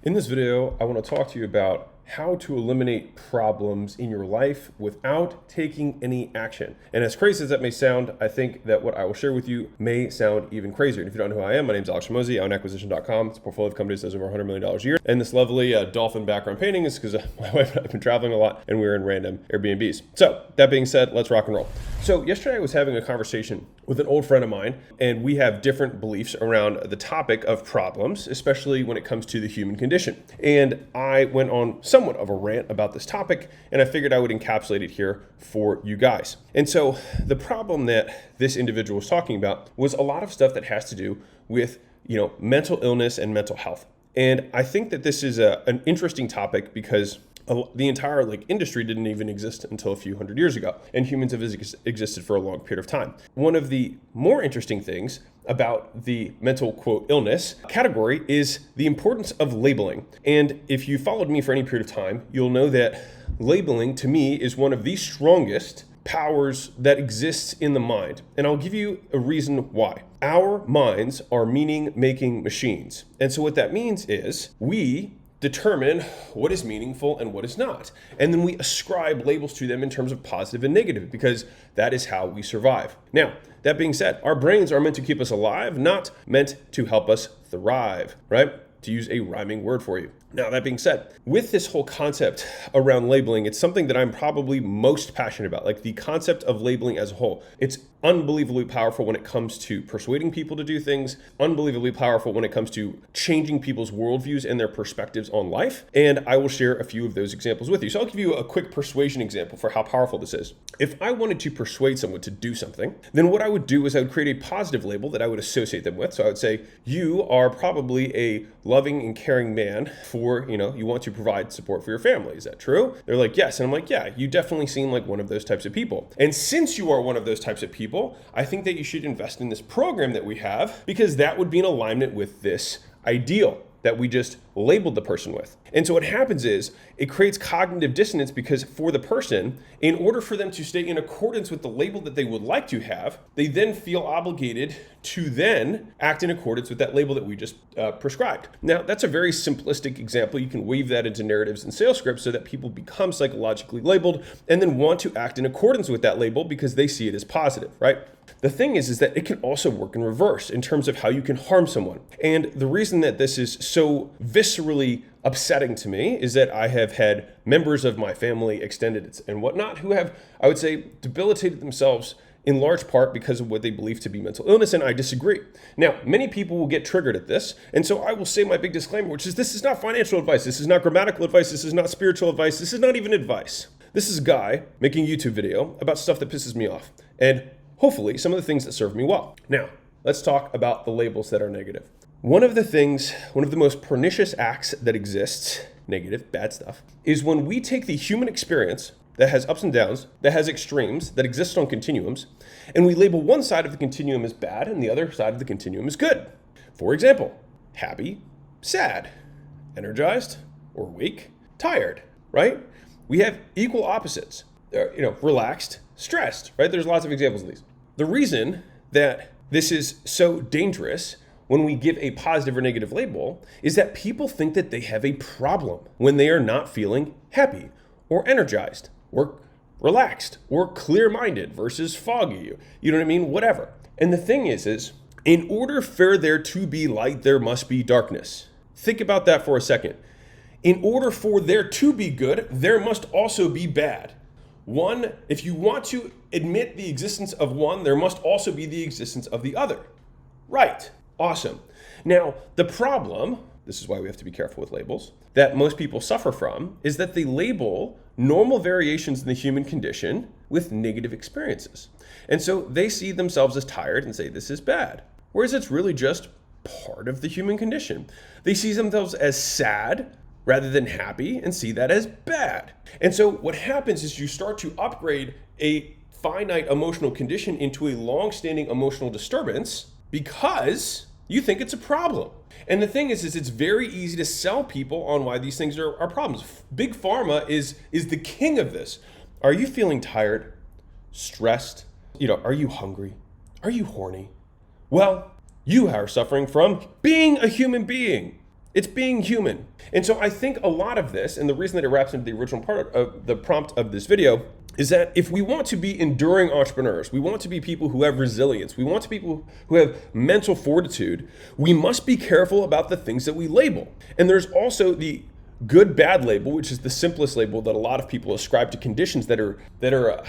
In this video, I want to talk to you about how to eliminate problems in your life without taking any action. And as crazy as that may sound, I think that what I will share with you may sound even crazier. And if you don't know who I am, my name is Alex Shamosi. I own acquisition.com. It's a portfolio of companies that does over $100 million a year. And this lovely dolphin background painting is because my wife and I have been traveling a lot and we're in random Airbnbs. So that being said, let's rock and roll. So yesterday I was having a conversation with an old friend of mine, and we have different beliefs around the topic of problems, especially when it comes to the human condition. And I went on somewhat of a rant about this topic, and I figured I would encapsulate it here for you guys. And so the problem that this individual was talking about was a lot of stuff that has to do with, mental illness and mental health. And I think that this is an interesting topic because the entire industry didn't even exist until a few hundred years ago, and humans have existed for a long period of time. One of the more interesting things about the mental quote illness category is the importance of labeling. And if you followed me for any period of time, you'll know that labeling to me is one of the strongest powers that exists in the mind. And I'll give you a reason why. Our minds are meaning-making machines. And so what that means is we determine what is meaningful and what is not. And then we ascribe labels to them in terms of positive and negative, because that is how we survive. Now, that being said, our brains are meant to keep us alive, not meant to help us thrive, right? To use a rhyming word for you. Now, that being said, with this whole concept around labeling, it's something that I'm probably most passionate about, the concept of labeling as a whole. It's unbelievably powerful when it comes to persuading people to do things, unbelievably powerful when it comes to changing people's worldviews and their perspectives on life. And I will share a few of those examples with you. So I'll give you a quick persuasion example for how powerful this is. If I wanted to persuade someone to do something, then what I would do is I would create a positive label that I would associate them with. So I would say, you are probably a loving and caring man you want to provide support for your family. Is that true? They're like, yes. And I'm like, yeah, you definitely seem like one of those types of people. And since you are one of those types of people, I think that you should invest in this program that we have, because that would be in alignment with this ideal that we just labeled the person with. And so what happens is it creates cognitive dissonance, because for the person, in order for them to stay in accordance with the label that they would like to have, they then feel obligated to then act in accordance with that label that we just prescribed. Now, that's a very simplistic example. You can weave that into narratives and sales scripts so that people become psychologically labeled and then want to act in accordance with that label because they see it as positive, right? The thing is that it can also work in reverse in terms of how you can harm someone. And the reason that this is so viscerally upsetting to me is that I have had members of my family, extended and whatnot, who have, I would say, debilitated themselves in large part because of what they believe to be mental illness, and I disagree. Now, many people will get triggered at this, and so I will say my big disclaimer, which is this is not financial advice, this is not grammatical advice, this is not spiritual advice, this is not even advice. This is a guy making a YouTube video about stuff that pisses me off, and hopefully some of the things that serve me well. Now, let's talk about the labels that are negative. One of the most pernicious acts that exists, negative, bad stuff, is when we take the human experience that has ups and downs, that has extremes, that exists on continuums, and we label one side of the continuum as bad and the other side of the continuum as good. For example, happy, sad, energized, or weak, tired, right? We have equal opposites, relaxed, stressed, right? There's lots of examples of these. The reason that this is so dangerous when we give a positive or negative label is that people think that they have a problem when they are not feeling happy or energized or relaxed or clear-minded versus foggy. You know what I mean? Whatever. And the thing is in order for there to be light, there must be darkness. Think about that for a second. In order for there to be good, there must also be bad. One, if you want to admit the existence of one, there must also be the existence of the other. Right. Awesome. Now, the problem, this is why we have to be careful with labels, that most people suffer from is that they label normal variations in the human condition with negative experiences. And so they see themselves as tired and say this is bad, whereas it's really just part of the human condition. They see themselves as sad rather than happy and see that as bad. And so what happens is you start to upgrade a finite emotional condition into a long-standing emotional disturbance because you think it's a problem. And the thing is it's very easy to sell people on why these things are problems. Big Pharma is the king of this. Are you feeling tired, stressed? Are you hungry? Are you horny? Well, you are suffering from being a human being. It's being human. And so I think a lot of this, and the reason that it wraps into the original part of the prompt of this video, is that if we want to be enduring entrepreneurs, we want to be people who have resilience, we want to be people who have mental fortitude, we must be careful about the things that we label. And there's also the good bad label, which is the simplest label that a lot of people ascribe to conditions that are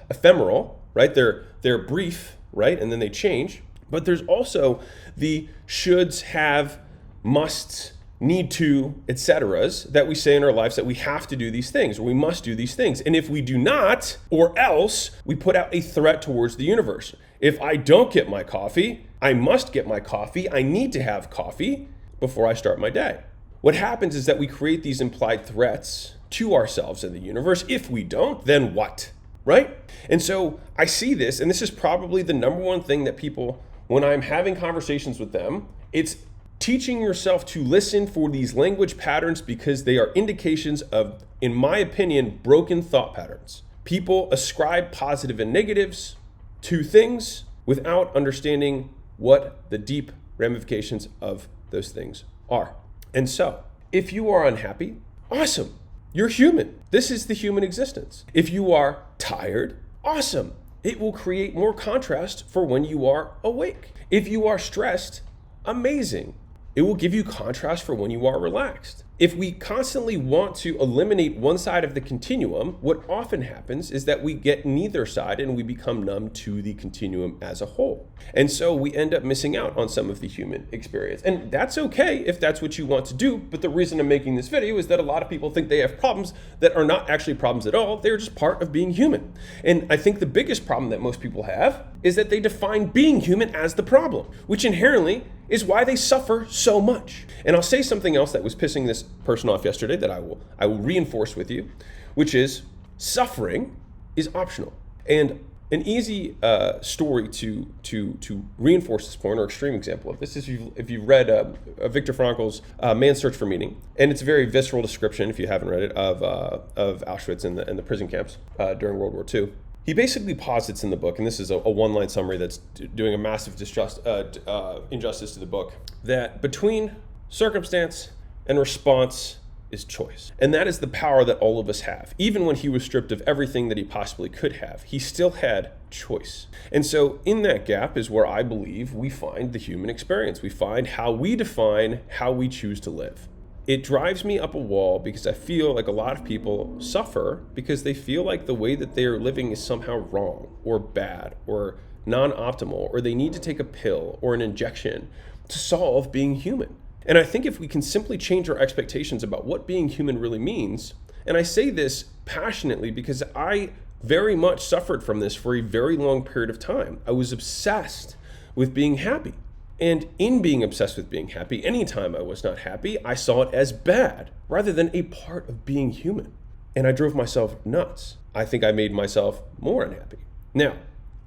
ephemeral, right? They're brief, right? And then they change. But there's also the shoulds, have, musts, need to, etceteras that we say in our lives that we have to do these things or we must do these things. And if we do not, or else, we put out a threat towards the universe. If I don't get my coffee, I must get my coffee. I need to have coffee before I start my day. What happens is that we create these implied threats to ourselves and the universe. If we don't, then what? Right? And so I see this, and this is probably the number one thing that people, when I'm having conversations with them, it's teaching yourself to listen for these language patterns because they are indications of, in my opinion, broken thought patterns. People ascribe positive and negatives to things without understanding what the deep ramifications of those things are. And so, if you are unhappy, awesome. You're human. This is the human existence. If you are tired, awesome. It will create more contrast for when you are awake. If you are stressed, amazing. It will give you contrast for when you are relaxed. If we constantly want to eliminate one side of the continuum, what often happens is that we get neither side and we become numb to the continuum as a whole. And so we end up missing out on some of the human experience. And that's okay if that's what you want to do. But the reason I'm making this video is that a lot of people think they have problems that are not actually problems at all. They're just part of being human. And I think the biggest problem that most people have is that they define being human as the problem, which inherently is why they suffer so much. And I'll say something else that was pissing this person off yesterday that I will reinforce with you, which is suffering is optional. And an easy story to reinforce this point, or extreme example of this, is if you've read Viktor Frankl's Man's Search for Meaning, and it's a very visceral description, if you haven't read it, of Auschwitz and the prison camps during World War II. He basically posits in the book, and this is a one-line summary that's doing a massive injustice to the book, that between circumstance and response is choice. And that is the power that all of us have. Even when he was stripped of everything that he possibly could have, he still had choice. And so in that gap is where I believe we find the human experience. We find how we define how we choose to live. It drives me up a wall because I feel like a lot of people suffer because they feel like the way that they are living is somehow wrong or bad or non-optimal, or they need to take a pill or an injection to solve being human. And I think if we can simply change our expectations about what being human really means, and I say this passionately because I very much suffered from this for a very long period of time. I was obsessed with being happy. And in being obsessed with being happy, anytime I was not happy, I saw it as bad rather than a part of being human. And I drove myself nuts. I think I made myself more unhappy. Now,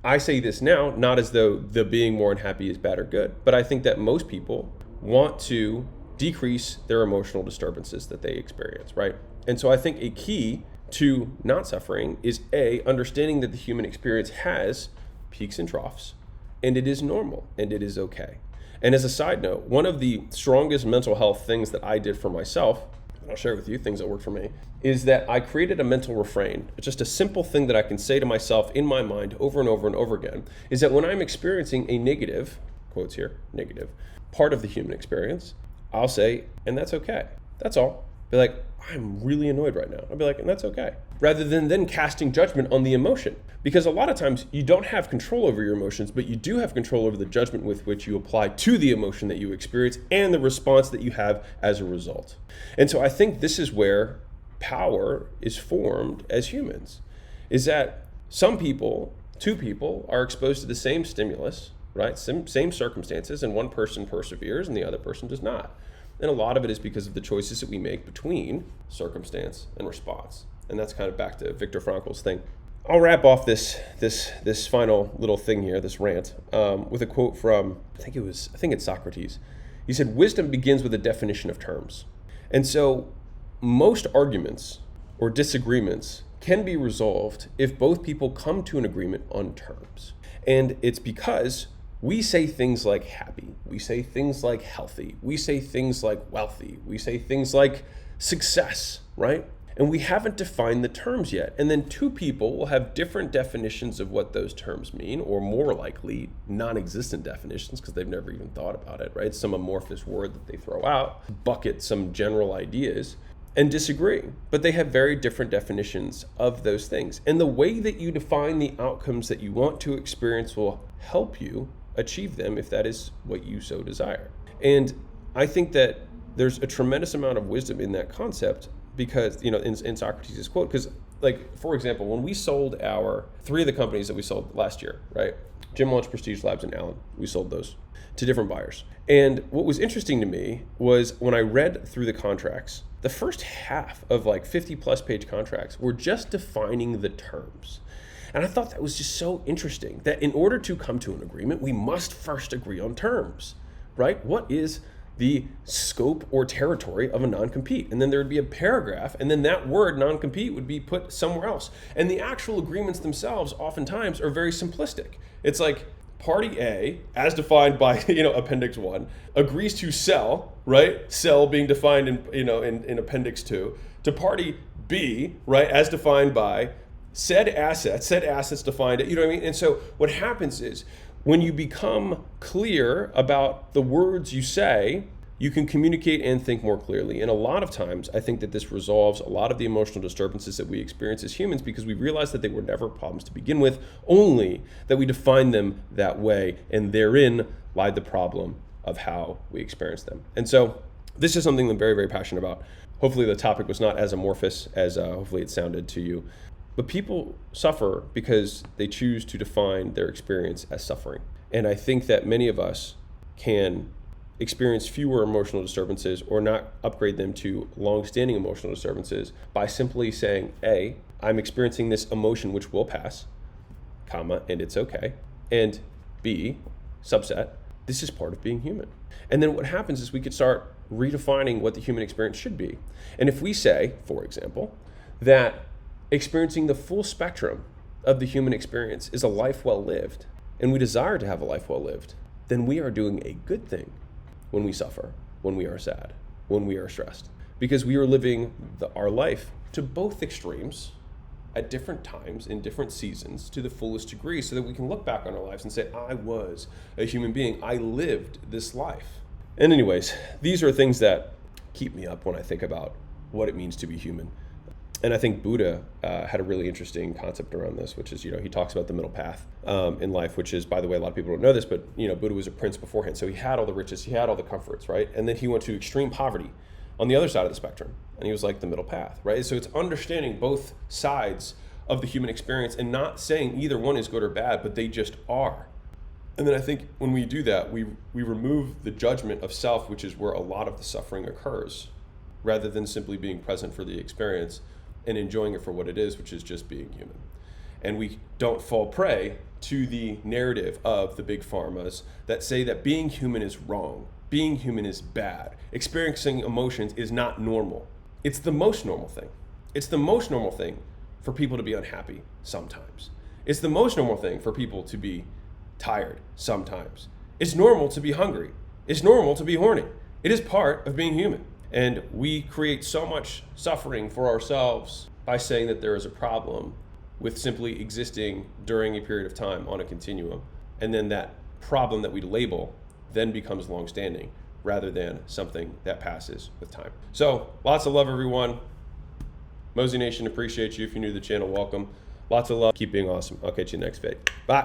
I say this now, not as though the being more unhappy is bad or good, but I think that most people want to decrease their emotional disturbances that they experience, right? And so I think a key to not suffering is understanding that the human experience has peaks and troughs, and it is normal, and it is okay. And as a side note, one of the strongest mental health things that I did for myself, and I'll share with you things that worked for me, is that I created a mental refrain. It's just a simple thing that I can say to myself in my mind over and over and over again, is that when I'm experiencing a negative, quotes here, negative, part of the human experience, I'll say, and that's okay. That's all. Be like, I'm really annoyed right now. I'll be like, and that's okay. Rather than then casting judgment on the emotion. Because a lot of times you don't have control over your emotions, but you do have control over the judgment with which you apply to the emotion that you experience and the response that you have as a result. And so I think this is where power is formed as humans, is that two people are exposed to the same stimulus, right? Same circumstances, and one person perseveres and the other person does not. And a lot of it is because of the choices that we make between circumstance and response. And that's kind of back to Viktor Frankl's thing. I'll wrap off this final little thing here, this rant, with a quote from, I think it's Socrates. He said, "Wisdom begins with a definition of terms." And so most arguments or disagreements can be resolved if both people come to an agreement on terms. And it's because we say things like happy, we say things like healthy, we say things like wealthy, we say things like success, right? And we haven't defined the terms yet. And then two people will have different definitions of what those terms mean, or more likely non-existent definitions because they've never even thought about it, right? Some amorphous word that they throw out, bucket some general ideas, and disagree. But they have very different definitions of those things. And the way that you define the outcomes that you want to experience will help you achieve them if that is what you so desire. And I think that there's a tremendous amount of wisdom in that concept because, in Socrates' quote, because like, for example, when we sold three of the companies that we sold last year, right? Jim launched Prestige Labs and Allen, we sold those to different buyers. And what was interesting to me was when I read through the contracts, the first half of like 50 plus page contracts were just defining the terms. And I thought that was just so interesting that in order to come to an agreement, we must first agree on terms, right? What is the scope or territory of a non-compete? And then there would be a paragraph, and then that word non-compete would be put somewhere else. And the actual agreements themselves oftentimes are very simplistic. It's like party A, as defined by Appendix 1, agrees to sell, right? Sell being defined in Appendix 2, to party B, right, as defined by said assets defined, you know what I mean? And so what happens is, when you become clear about the words you say, you can communicate and think more clearly. And a lot of times, I think that this resolves a lot of the emotional disturbances that we experience as humans because we realize that they were never problems to begin with, only that we define them that way. And therein lied the problem of how we experience them. And so this is something I'm very, very passionate about. Hopefully the topic was not as amorphous as hopefully it sounded to you. But people suffer because they choose to define their experience as suffering. And I think that many of us can experience fewer emotional disturbances or not upgrade them to long-standing emotional disturbances by simply saying, A, I'm experiencing this emotion which will pass, comma, and it's okay. And B, subset, this is part of being human. And then what happens is we could start redefining what the human experience should be. And if we say, for example, that experiencing the full spectrum of the human experience is a life well lived, and we desire to have a life well lived, then we are doing a good thing when we suffer, when we are sad, when we are stressed, because we are living our life to both extremes at different times in different seasons to the fullest degree, so that we can look back on our lives and say, I was a human being, I lived this life. And anyways, these are things that keep me up when I think about what it means to be human. And I think Buddha had a really interesting concept around this, which is, he talks about the middle path in life, which is, by the way, a lot of people don't know this, but, Buddha was a prince beforehand. So he had all the riches, he had all the comforts, right? And then he went to extreme poverty on the other side of the spectrum. And he was like the middle path, right? So it's understanding both sides of the human experience and not saying either one is good or bad, but they just are. And then I think when we do that, we remove the judgment of self, which is where a lot of the suffering occurs, rather than simply being present for the experience and enjoying it for what it is, which is just being human. And we don't fall prey to the narrative of the big pharmas that say that being human is wrong, being human is bad, experiencing emotions is not normal. It's the most normal thing. It's the most normal thing for people to be unhappy sometimes. It's the most normal thing for people to be tired sometimes. It's normal to be hungry. It's normal to be horny. It is part of being human. And we create so much suffering for ourselves by saying that there is a problem with simply existing during a period of time on a continuum. And then that problem that we label then becomes long-standing rather than something that passes with time. So lots of love, everyone. Mosey Nation, appreciate you. If you're new to the channel, welcome. Lots of love. Keep being awesome. I'll catch you next vid. Bye.